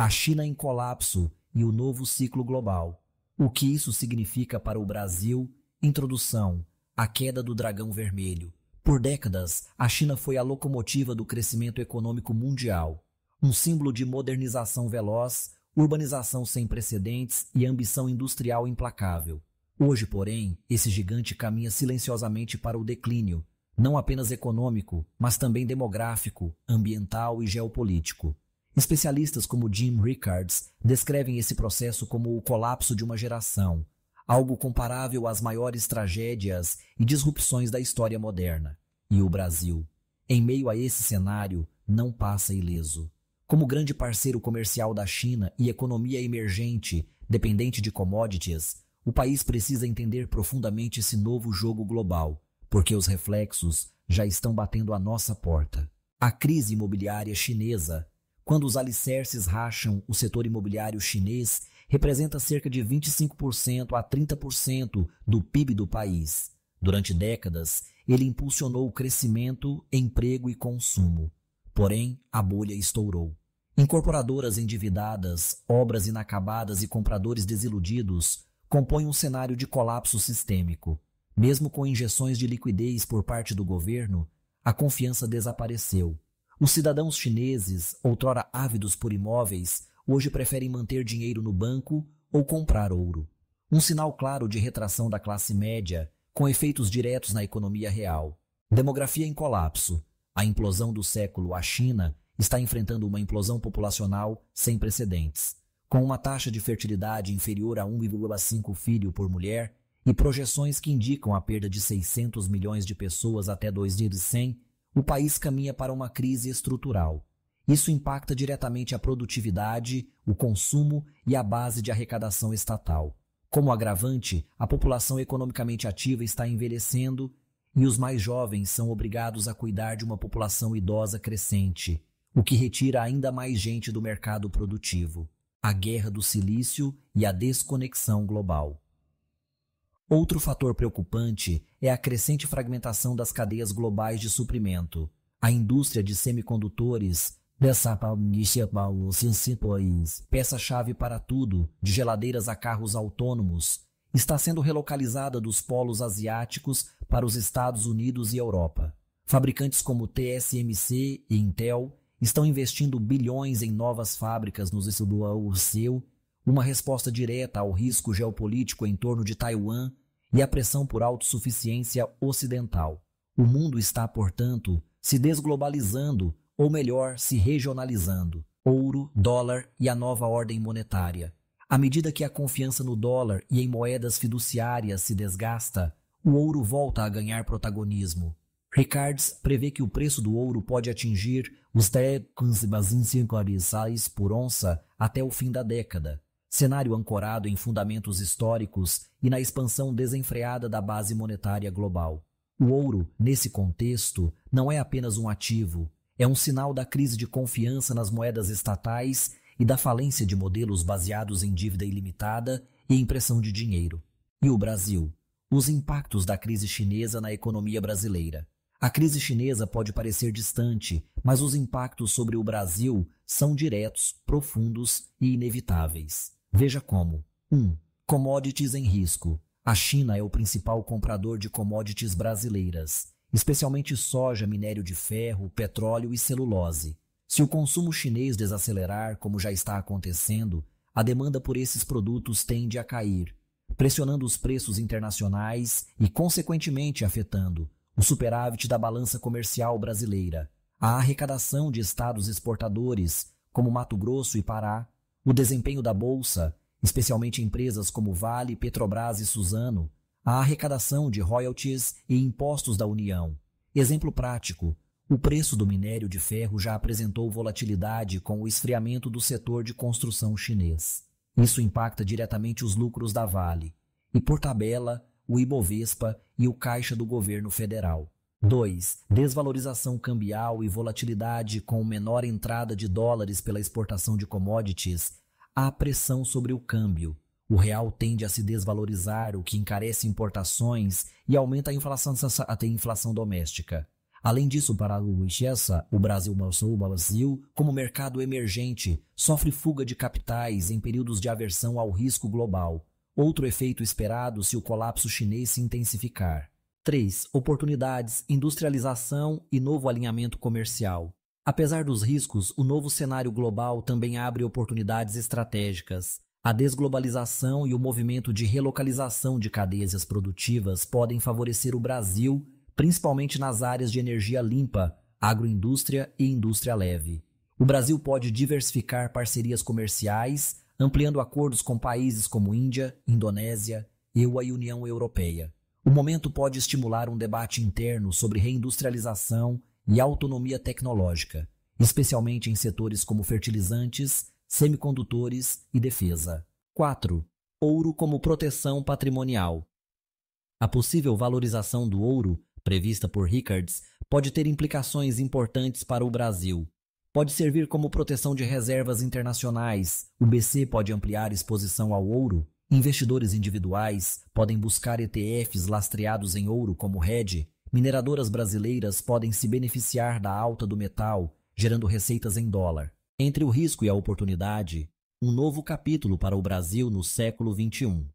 A China em colapso e o novo ciclo global. O que isso significa para o Brasil? Introdução. A queda do dragão vermelho. Por décadas, a China foi a locomotiva do crescimento econômico mundial. Um símbolo de modernização veloz, urbanização sem precedentes e ambição industrial implacável. Hoje, porém, esse gigante caminha silenciosamente para o declínio, não apenas econômico, mas também demográfico, ambiental e geopolítico. Especialistas como Jim Rickards descrevem esse processo como o colapso de uma geração, algo comparável às maiores tragédias e disrupções da história moderna. E o Brasil, em meio a esse cenário, não passa ileso. Como grande parceiro comercial da China e economia emergente, dependente de commodities, o país precisa entender profundamente esse novo jogo global, porque os reflexos já estão batendo à nossa porta. A crise imobiliária chinesa, quando os alicerces racham o setor imobiliário chinês, representa cerca de 25% a 30% do PIB do país. Durante décadas, ele impulsionou o crescimento, emprego e consumo. Porém, a bolha estourou. Incorporadoras endividadas, obras inacabadas e compradores desiludidos compõem um cenário de colapso sistêmico. Mesmo com injeções de liquidez por parte do governo, a confiança desapareceu. Os cidadãos chineses, outrora ávidos por imóveis, hoje preferem manter dinheiro no banco ou comprar ouro. Um sinal claro de retração da classe média, com efeitos diretos na economia real. Demografia em colapso. A implosão do século, a China, está enfrentando uma implosão populacional sem precedentes. Com uma taxa de fertilidade inferior a 1,5 filho por mulher e projeções que indicam a perda de 600 milhões de pessoas até 2100, o país caminha para uma crise estrutural. Isso impacta diretamente a produtividade, o consumo e a base de arrecadação estatal. Como agravante, a população economicamente ativa está envelhecendo e os mais jovens são obrigados a cuidar de uma população idosa crescente, o que retira ainda mais gente do mercado produtivo. A guerra do silício e a desconexão global. Outro fator preocupante é a crescente fragmentação das cadeias globais de suprimento. A indústria de semicondutores, peça-chave para tudo, de geladeiras a carros autônomos, está sendo relocalizada dos polos asiáticos para os Estados Unidos e Europa. Fabricantes como TSMC e Intel estão investindo bilhões em novas fábricas nos Estados Unidos, uma resposta direta ao risco geopolítico em torno de Taiwan e à pressão por autossuficiência ocidental. O mundo está, portanto, se desglobalizando, ou melhor, se regionalizando. Ouro, dólar e a nova ordem monetária. À medida que a confiança no dólar e em moedas fiduciárias se desgasta, o ouro volta a ganhar protagonismo. Rickards prevê que o preço do ouro pode atingir os $10,5 por onça até o fim da década. Cenário ancorado em fundamentos históricos e na expansão desenfreada da base monetária global. O ouro, nesse contexto, não é apenas um ativo, é um sinal da crise de confiança nas moedas estatais e da falência de modelos baseados em dívida ilimitada e impressão de dinheiro. E o Brasil? Os impactos da crise chinesa na economia brasileira. A crise chinesa pode parecer distante, mas os impactos sobre o Brasil são diretos, profundos e inevitáveis. Veja como. 1. Commodities em risco. A China é o principal comprador de commodities brasileiras, especialmente soja, minério de ferro, petróleo e celulose. Se o consumo chinês desacelerar, como já está acontecendo, a demanda por esses produtos tende a cair, pressionando os preços internacionais e, consequentemente, afetando o superávit da balança comercial brasileira, a arrecadação de estados exportadores, como Mato Grosso e Pará, o desempenho da Bolsa, especialmente empresas como Vale, Petrobras e Suzano, a arrecadação de royalties e impostos da União. Exemplo prático, o preço do minério de ferro já apresentou volatilidade com o esfriamento do setor de construção chinês. Isso impacta diretamente os lucros da Vale e, por tabela, o Ibovespa e o caixa do governo federal. 2. Desvalorização cambial e volatilidade com menor entrada de dólares pela exportação de commodities. Há pressão sobre o câmbio. O real tende a se desvalorizar, o que encarece importações e aumenta a inflação doméstica. Além disso, para o Chessa, o Brasil, como mercado emergente, sofre fuga de capitais em períodos de aversão ao risco global. Outro efeito esperado se o colapso chinês se intensificar. 3. Oportunidades, industrialização e novo alinhamento comercial. Apesar dos riscos, o novo cenário global também abre oportunidades estratégicas. A desglobalização e o movimento de relocalização de cadeias produtivas podem favorecer o Brasil, principalmente nas áreas de energia limpa, agroindústria e indústria leve. O Brasil pode diversificar parcerias comerciais, ampliando acordos com países como Índia, Indonésia e a União Europeia. O momento pode estimular um debate interno sobre reindustrialização e autonomia tecnológica, especialmente em setores como fertilizantes, semicondutores e defesa. 4. Ouro como proteção patrimonial. A possível valorização do ouro, prevista por Rickards, pode ter implicações importantes para o Brasil. Pode servir como proteção de reservas internacionais. O BC pode ampliar exposição ao ouro. Investidores individuais podem buscar ETFs lastreados em ouro como hedge. Mineradoras brasileiras podem se beneficiar da alta do metal, gerando receitas em dólar. Entre o risco e a oportunidade, um novo capítulo para o Brasil no século XXI.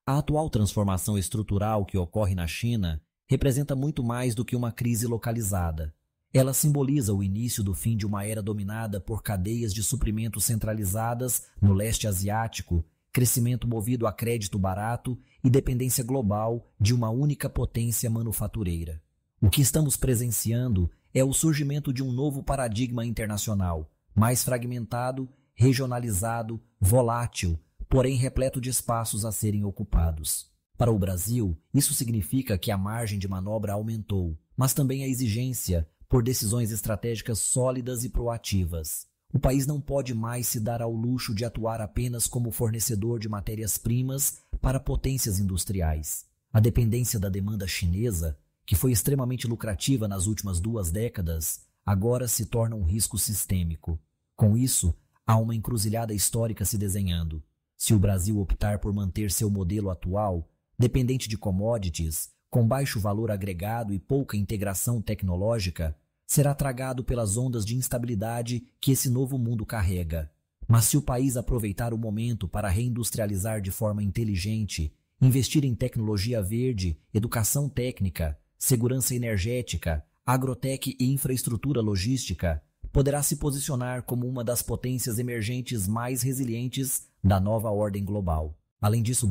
A atual transformação estrutural que ocorre na China representa muito mais do que uma crise localizada. Ela simboliza o início do fim de uma era dominada por cadeias de suprimento centralizadas no leste asiático, crescimento movido a crédito barato e dependência global de uma única potência manufatureira. O que estamos presenciando é o surgimento de um novo paradigma internacional, mais fragmentado, regionalizado, volátil, porém repleto de espaços a serem ocupados. Para o Brasil, isso significa que a margem de manobra aumentou, mas também a exigência por decisões estratégicas sólidas e proativas. O país não pode mais se dar ao luxo de atuar apenas como fornecedor de matérias-primas para potências industriais. A dependência da demanda chinesa, que foi extremamente lucrativa nas últimas 2 décadas, agora se torna um risco sistêmico. Com isso, há uma encruzilhada histórica se desenhando. Se o Brasil optar por manter seu modelo atual, dependente de commodities, com baixo valor agregado e pouca integração tecnológica, será tragado pelas ondas de instabilidade que esse novo mundo carrega. Mas se o país aproveitar o momento para reindustrializar de forma inteligente, investir em tecnologia verde, educação técnica, segurança energética, agrotech e infraestrutura logística, poderá se posicionar como uma das potências emergentes mais resilientes da nova ordem global. Além disso, o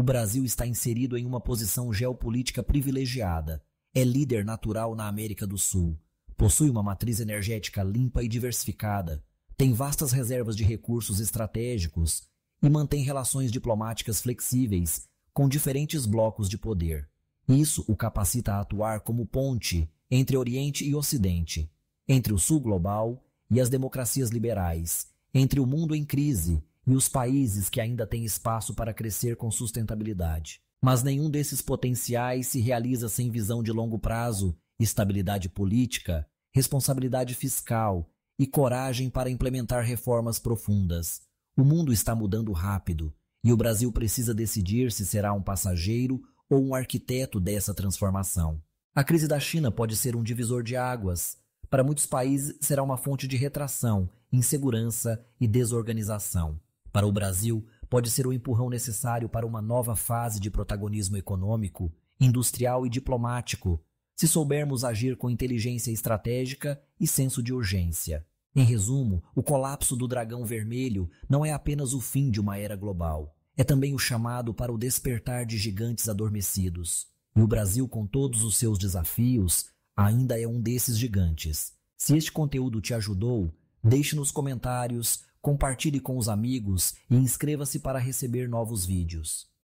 Brasil está inserido em uma posição geopolítica privilegiada. É líder natural na América do Sul. Possui uma matriz energética limpa e diversificada. Tem vastas reservas de recursos estratégicos e mantém relações diplomáticas flexíveis com diferentes blocos de poder. Isso o capacita a atuar como ponte entre Oriente e Ocidente, entre o Sul global e as democracias liberais, entre o mundo em crise e os países que ainda têm espaço para crescer com sustentabilidade. Mas nenhum desses potenciais se realiza sem visão de longo prazo, estabilidade política, responsabilidade fiscal e coragem para implementar reformas profundas. O mundo está mudando rápido e o Brasil precisa decidir se será um passageiro ou um arquiteto dessa transformação. A crise da China pode ser um divisor de águas. Para muitos países, será uma fonte de retração, insegurança e desorganização. Para o Brasil, pode ser o empurrão necessário para uma nova fase de protagonismo econômico, industrial e diplomático, se soubermos agir com inteligência estratégica e senso de urgência. Em resumo, o colapso do dragão vermelho não é apenas o fim de uma era global. É também o chamado para o despertar de gigantes adormecidos. E o Brasil, com todos os seus desafios, ainda é um desses gigantes. Se este conteúdo te ajudou, deixe nos comentários, compartilhe com os amigos e inscreva-se para receber novos vídeos.